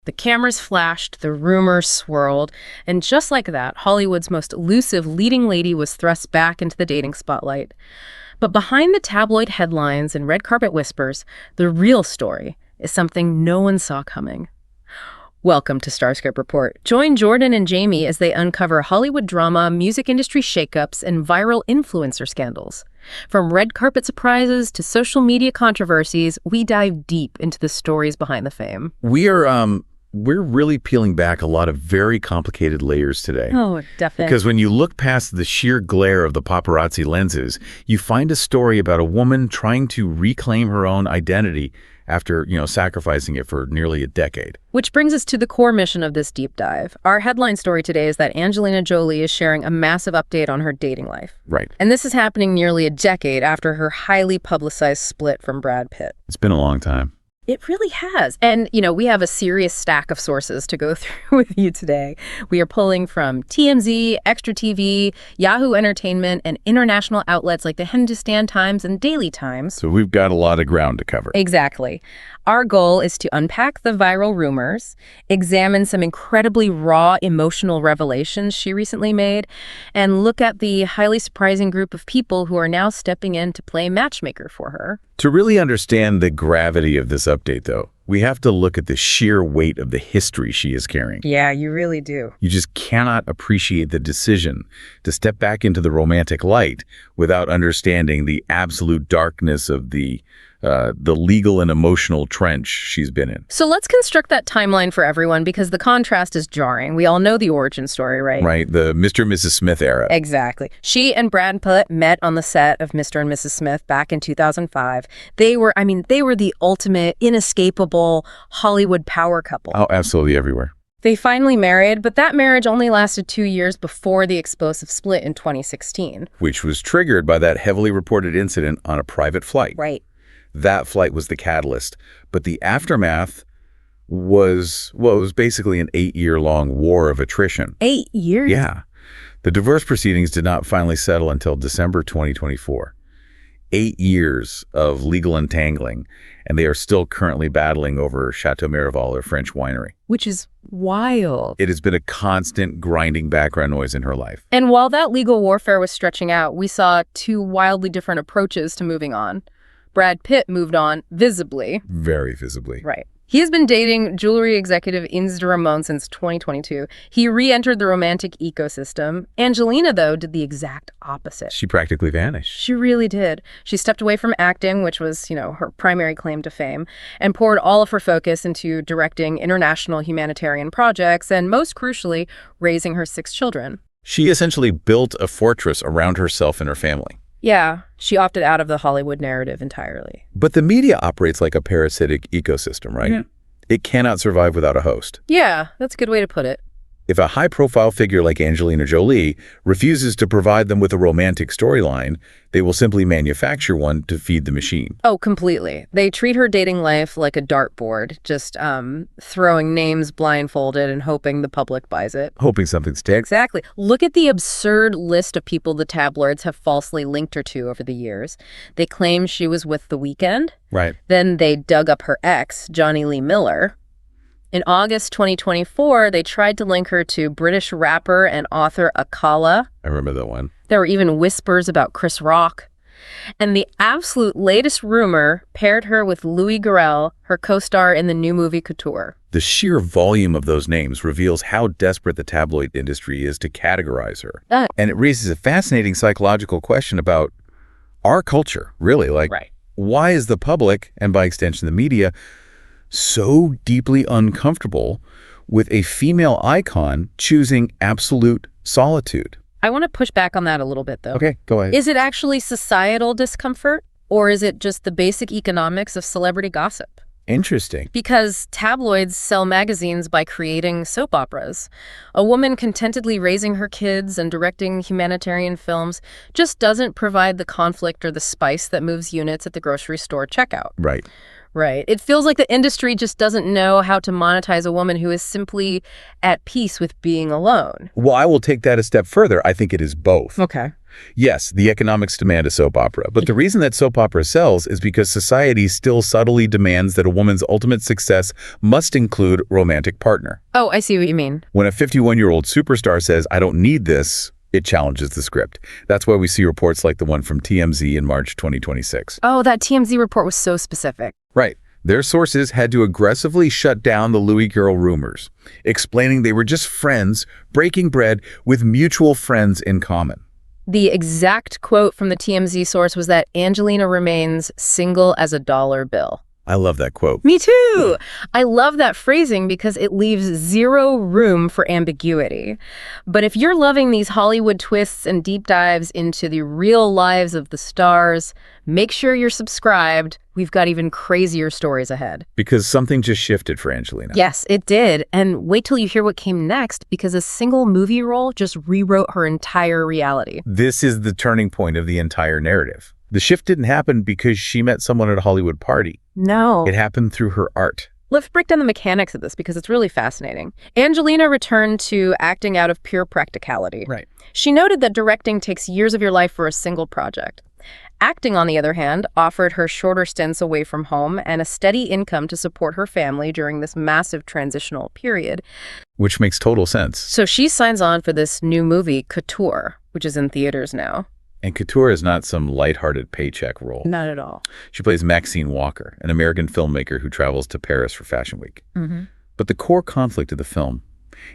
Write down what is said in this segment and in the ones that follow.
The cameras flashed, the rumors swirled, and just like that, Hollywood's most elusive leading lady was thrust back into the dating spotlight. But behind the tabloid headlines and red carpet whispers, the real story is something no one saw coming. Welcome to Starscript Report. Join Jordan and Jamie as they uncover Hollywood drama, music industry shakeups, and viral influencer scandals. From red carpet surprises to social media controversies, we dive deep into the stories behind the fame. We're really peeling back a lot of very complicated layers today. Oh, definitely. Because when you look past the sheer glare of the paparazzi lenses, you find a story about a woman trying to reclaim her own identity after, sacrificing it for nearly a decade. Which brings us to the core mission of this deep dive. Our headline story today is that Angelina Jolie is sharing a massive update on her dating life. Right. And this is happening nearly a decade after her highly publicized split from Brad Pitt. It's been a long time. It really has. And, we have a serious stack of sources to go through with you today. We are pulling from TMZ, Extra TV, Yahoo Entertainment, and international outlets like the Hindustan Times and Daily Times. So we've got a lot of ground to cover. Exactly. Our goal is to unpack the viral rumors, examine some incredibly raw emotional revelations she recently made, and look at the highly surprising group of people who are now stepping in to play matchmaker for her. To really understand the gravity of this update, though, we have to look at the sheer weight of the history she is carrying. Yeah, you really do. You just cannot appreciate the decision to step back into the romantic light without understanding the absolute darkness of the legal and emotional trench she's been in. So let's construct that timeline for everyone because the contrast is jarring. We all know the origin story, right? Right, the Mr. and Mrs. Smith era. Exactly. She and Brad Pitt met on the set of Mr. and Mrs. Smith back in 2005. They were the ultimate, inescapable Hollywood power couple. Oh, absolutely everywhere. They finally married, but that marriage only lasted 2 years before the explosive split in 2016. Which was triggered by that heavily reported incident on a private flight. Right. That flight was the catalyst. But the aftermath was basically an 8-year-long war of attrition. 8 years? Yeah. The divorce proceedings did not finally settle until December 2024. 8 years of legal entangling, and they are still currently battling over Chateau Miraval, a French winery. Which is wild. It has been a constant grinding background noise in her life. And while that legal warfare was stretching out, we saw two wildly different approaches to moving on. Brad Pitt moved on visibly. Very visibly. Right. He has been dating jewelry executive Ines de Ramon since 2022. He re-entered the romantic ecosystem. Angelina, though, did the exact opposite. She practically vanished. She really did. She stepped away from acting, which was, her primary claim to fame, and poured all of her focus into directing international humanitarian projects and, most crucially, raising her 6 children. She essentially built a fortress around herself and her family. Yeah, she opted out of the Hollywood narrative entirely. But the media operates like a parasitic ecosystem, right? Mm-hmm. It cannot survive without a host. Yeah, that's a good way to put it. If a high-profile figure like Angelina Jolie refuses to provide them with a romantic storyline, they will simply manufacture one to feed the machine. Oh, completely. They treat her dating life like a dartboard, just throwing names blindfolded and hoping the public buys it. Hoping something sticks. Exactly. Look at the absurd list of people the tabloids have falsely linked her to over the years. They claim she was with The Weeknd. Right. Then they dug up her ex, Johnny Lee Miller. In August 2024, they tried to link her to British rapper and author Akala. I remember that one. There were even whispers about Chris Rock. And the absolute latest rumor paired her with Louis Garrel, her co-star in the new movie Couture. The sheer volume of those names reveals how desperate the tabloid industry is to categorize her. And it raises a fascinating psychological question about our culture, really. Right. Why is the public, and by extension the media, so deeply uncomfortable with a female icon choosing absolute solitude? I want to push back on that a little bit, though. Okay, go ahead. Is it actually societal discomfort, or is it just the basic economics of celebrity gossip? Interesting. Because tabloids sell magazines by creating soap operas. A woman contentedly raising her kids and directing humanitarian films just doesn't provide the conflict or the spice that moves units at the grocery store checkout. Right. Right. It feels like the industry just doesn't know how to monetize a woman who is simply at peace with being alone. Well, I will take that a step further. I think it is both. Okay. Yes, the economics demand a soap opera, but the reason that soap opera sells is because society still subtly demands that a woman's ultimate success must include romantic partner. Oh, I see what you mean. When a 51-year-old superstar says, "I don't need this," it challenges the script. That's why we see reports like the one from TMZ in March 2026. Oh, that TMZ report was so specific. Right. Their sources had to aggressively shut down the Louis girl rumors, explaining they were just friends breaking bread with mutual friends in common. The exact quote from the TMZ source was that Angelina remains single as a dollar bill. I love that quote. Me too. I love that phrasing because it leaves zero room for ambiguity. But if you're loving these Hollywood twists and deep dives into the real lives of the stars, make sure you're subscribed. We've got even crazier stories ahead. Because something just shifted for Angelina. Yes, it did. And wait till you hear what came next, because a single movie role just rewrote her entire reality. This is the turning point of the entire narrative. The shift didn't happen because she met someone at a Hollywood party. No. It happened through her art. Let's break down the mechanics of this because it's really fascinating. Angelina returned to acting out of pure practicality. Right. She noted that directing takes years of your life for a single project. Acting, on the other hand, offered her shorter stints away from home and a steady income to support her family during this massive transitional period. Which makes total sense. So she signs on for this new movie, Couture, which is in theaters now. And Couture is not some lighthearted paycheck role. Not at all. She plays Maxine Walker, an American filmmaker who travels to Paris for Fashion Week. Mm-hmm. But the core conflict of the film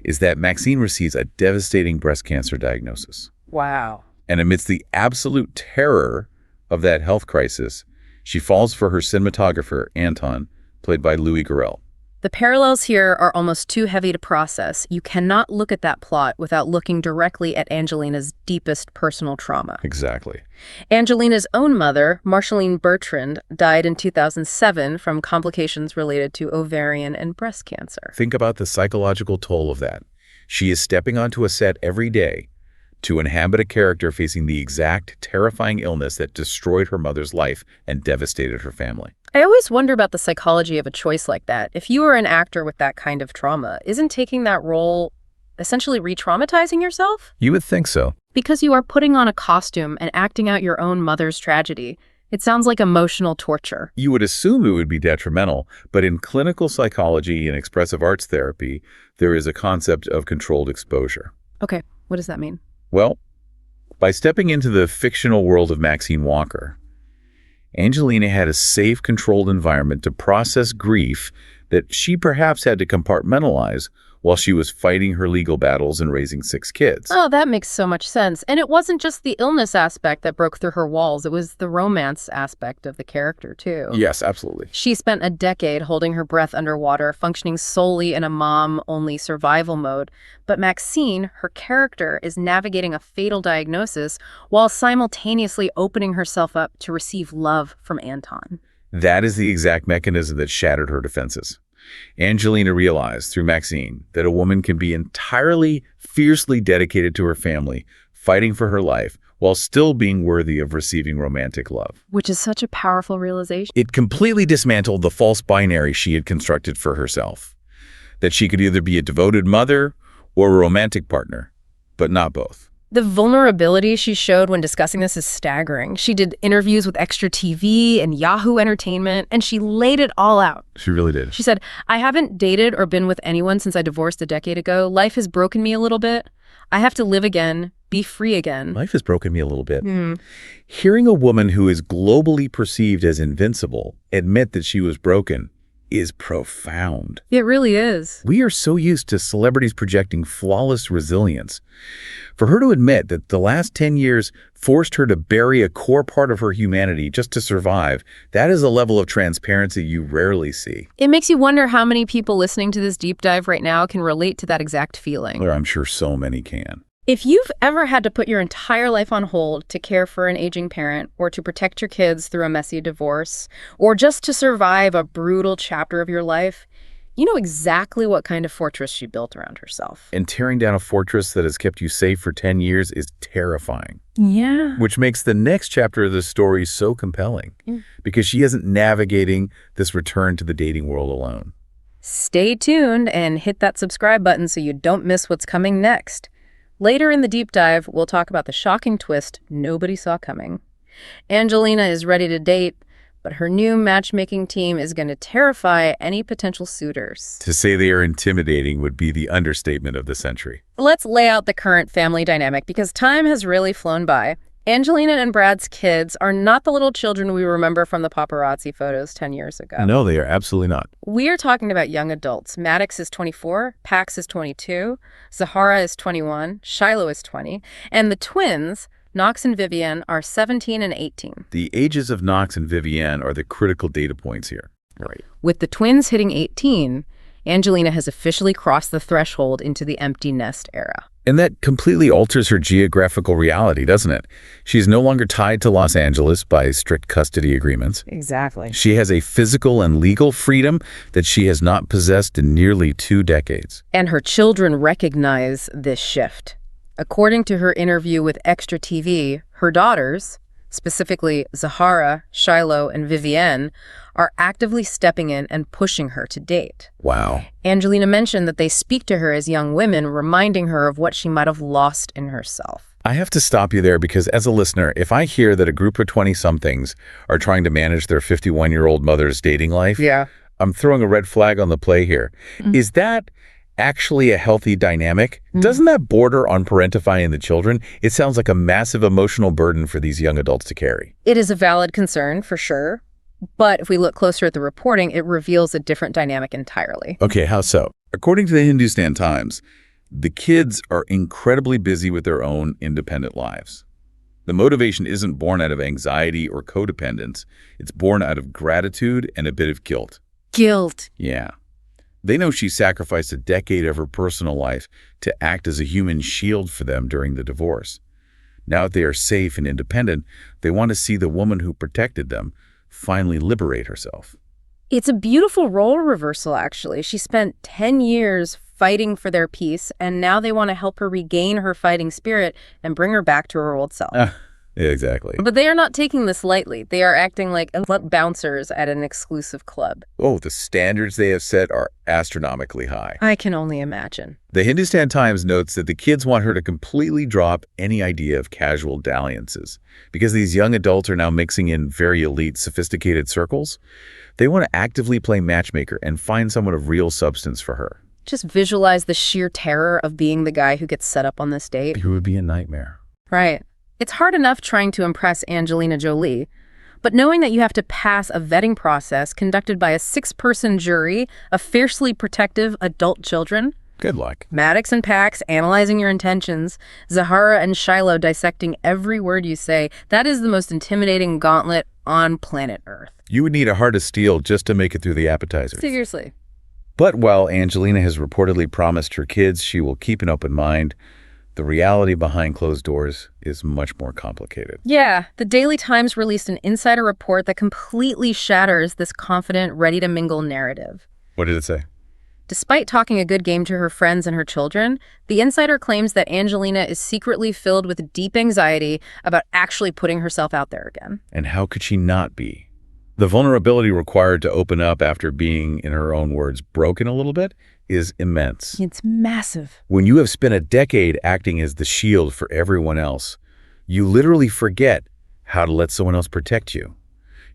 is that Maxine receives a devastating breast cancer diagnosis. Wow. And amidst the absolute terror of that health crisis, she falls for her cinematographer, Anton, played by Louis Garrel. The parallels here are almost too heavy to process. You cannot look at that plot without looking directly at Angelina's deepest personal trauma. Exactly. Angelina's own mother, Marceline Bertrand, died in 2007 from complications related to ovarian and breast cancer. Think about the psychological toll of that. She is stepping onto a set every day to inhabit a character facing the exact terrifying illness that destroyed her mother's life and devastated her family. I always wonder about the psychology of a choice like that. If you were an actor with that kind of trauma, isn't taking that role essentially re-traumatizing yourself? You would think so. Because you are putting on a costume and acting out your own mother's tragedy. It sounds like emotional torture. You would assume it would be detrimental, but in clinical psychology and expressive arts therapy, there is a concept of controlled exposure. Okay, what does that mean? Well, by stepping into the fictional world of Maxine Walker, Angelina had a safe, controlled environment to process grief that she perhaps had to compartmentalize while she was fighting her legal battles and raising 6 kids. Oh, that makes so much sense. And it wasn't just the illness aspect that broke through her walls. It was the romance aspect of the character, too. Yes, absolutely. She spent a decade holding her breath underwater, functioning solely in a mom-only survival mode. But Maxine, her character, is navigating a fatal diagnosis while simultaneously opening herself up to receive love from Anton. That is the exact mechanism that shattered her defenses. Angelina realized through Maxine that a woman can be entirely, fiercely dedicated to her family, fighting for her life, while still being worthy of receiving romantic love. Which is such a powerful realization. It completely dismantled the false binary she had constructed for herself, that she could either be a devoted mother or a romantic partner, but not both. The vulnerability she showed when discussing this is staggering. She did interviews with Extra TV and Yahoo Entertainment, and she laid it all out. She really did. She said, "I haven't dated or been with anyone since I divorced a decade ago. Life has broken me a little bit. I have to live again, be free again." Life has broken me a little bit. Hearing a woman who is globally perceived as invincible admit that she was broken is profound. It really is. We are so used to celebrities projecting flawless resilience. For her to admit that the last 10 years forced her to bury a core part of her humanity just to survive, that is a level of transparency you rarely see. It makes you wonder how many people listening to this deep dive right now can relate to that exact feeling. Or I'm sure so many can. If you've ever had to put your entire life on hold to care for an aging parent, or to protect your kids through a messy divorce, or just to survive a brutal chapter of your life, you know exactly what kind of fortress she built around herself. And tearing down a fortress that has kept you safe for 10 years is terrifying. Yeah. Which makes the next chapter of the story so compelling, because she isn't navigating this return to the dating world alone. Stay tuned and hit that subscribe button so you don't miss what's coming next. Later in the deep dive, we'll talk about the shocking twist nobody saw coming. Angelina is ready to date, but her new matchmaking team is going to terrify any potential suitors. To say they are intimidating would be the understatement of the century. Let's lay out the current family dynamic because time has really flown by. Angelina and Brad's kids are not the little children we remember from the paparazzi photos 10 years ago. No, they are absolutely not. We're talking about young adults. Maddox is 24, Pax is 22, Zahara is 21, Shiloh is 20, and the twins, Knox and Vivienne, are 17 and 18. The ages of Knox and Vivienne are the critical data points here. Right. With the twins hitting 18, Angelina has officially crossed the threshold into the empty nest era. And that completely alters her geographical reality, doesn't it? She's no longer tied to Los Angeles by strict custody agreements. Exactly. She has a physical and legal freedom that she has not possessed in nearly 2 decades. And her children recognize this shift. According to her interview with Extra TV, her daughters, specifically Zahara, Shiloh, and Vivienne, are actively stepping in and pushing her to date. Wow. Angelina mentioned that they speak to her as young women, reminding her of what she might have lost in herself. I have to stop you there because as a listener, if I hear that a group of 20-somethings are trying to manage their 51-year-old mother's dating life, I'm throwing a red flag on the play here. Is that actually a healthy dynamic? Doesn't that border on parentifying the children? It sounds like a massive emotional burden for these young adults to carry. It is a valid concern, for sure. But if we look closer at the reporting, it reveals a different dynamic entirely. Okay, how so? According to the Hindustan Times, the kids are incredibly busy with their own independent lives. The motivation isn't born out of anxiety or codependence. It's born out of gratitude and a bit of guilt. Guilt. Yeah. They know she sacrificed a decade of her personal life to act as a human shield for them during the divorce. Now that they are safe and independent, they want to see the woman who protected them finally liberate herself. It's a beautiful role reversal, actually. She spent 10 years fighting for their peace, and now they want to help her regain her fighting spirit and bring her back to her old self. Yeah, exactly. But they are not taking this lightly. They are acting like bouncers at an exclusive club. Oh, the standards they have set are astronomically high. I can only imagine. The Hindustan Times notes that the kids want her to completely drop any idea of casual dalliances. Because these young adults are now mixing in very elite, sophisticated circles, they want to actively play matchmaker and find someone of real substance for her. Just visualize the sheer terror of being the guy who gets set up on this date. It would be a nightmare. Right. It's hard enough trying to impress Angelina Jolie, but knowing that you have to pass a vetting process conducted by a 6-person jury of fiercely protective adult children. Good luck. Maddox and Pax analyzing your intentions, Zahara and Shiloh dissecting every word you say. That is the most intimidating gauntlet on planet Earth. You would need a heart of steel just to make it through the appetizers. Seriously. But while Angelina has reportedly promised her kids she will keep an open mind, the reality behind closed doors is much more complicated. Yeah, the Daily Times released an insider report that completely shatters this confident, ready-to-mingle narrative. What did it say? Despite talking a good game to her friends and her children, the insider claims that Angelina is secretly filled with deep anxiety about actually putting herself out there again. And how could she not be? The vulnerability required to open up after being, in her own words, broken a little bit is immense. It's massive. When you have spent a decade acting as the shield for everyone else, you literally forget how to let someone else protect you.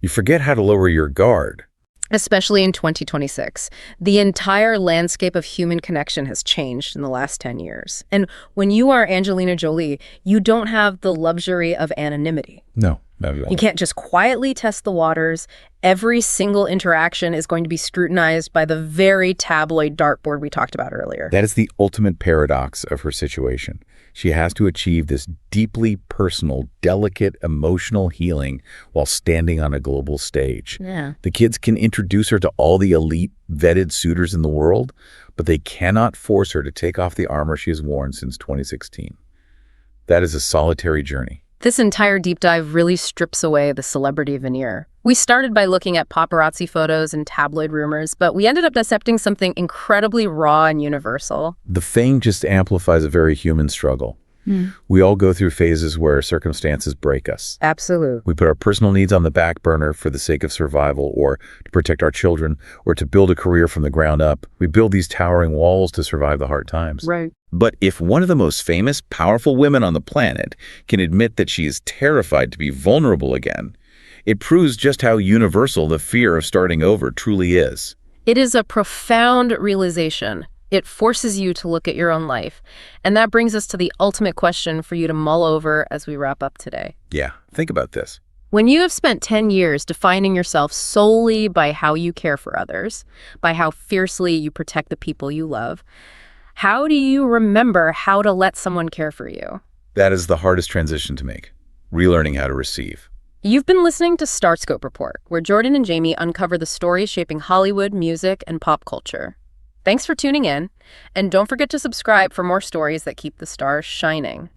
You forget how to lower your guard. Especially in 2026. The entire landscape of human connection has changed in the last 10 years. And when you are Angelina Jolie, you don't have the luxury of anonymity. No, not at all. You can't just quietly test the waters. Every single interaction is going to be scrutinized by the very tabloid dartboard we talked about earlier. That is the ultimate paradox of her situation. She has to achieve this deeply personal, delicate, emotional healing while standing on a global stage. Yeah. The kids can introduce her to all the elite, vetted suitors in the world, but they cannot force her to take off the armor she has worn since 2016. That is a solitary journey. This entire deep dive really strips away the celebrity veneer. We started by looking at paparazzi photos and tabloid rumors, but we ended up dissecting something incredibly raw and universal. The fame just amplifies a very human struggle. We all go through phases where circumstances break us. Absolute. We put our personal needs on the back burner for the sake of survival, or to protect our children, or to build a career from the ground up. We build these towering walls to survive the hard times. Right. But if one of the most famous, powerful women on the planet can admit that she is terrified to be vulnerable again, it proves just how universal the fear of starting over truly is. It is a profound realization. It forces you to look at your own life. And that brings us to the ultimate question for you to mull over as we wrap up today. Yeah, think about this. When you have spent 10 years defining yourself solely by how you care for others, by how fiercely you protect the people you love, how do you remember how to let someone care for you? That is the hardest transition to make, relearning how to receive. You've been listening to Starscope Report, where Jordan and Jamie uncover the stories shaping Hollywood, music, and pop culture. Thanks for tuning in, and don't forget to subscribe for more stories that keep the stars shining.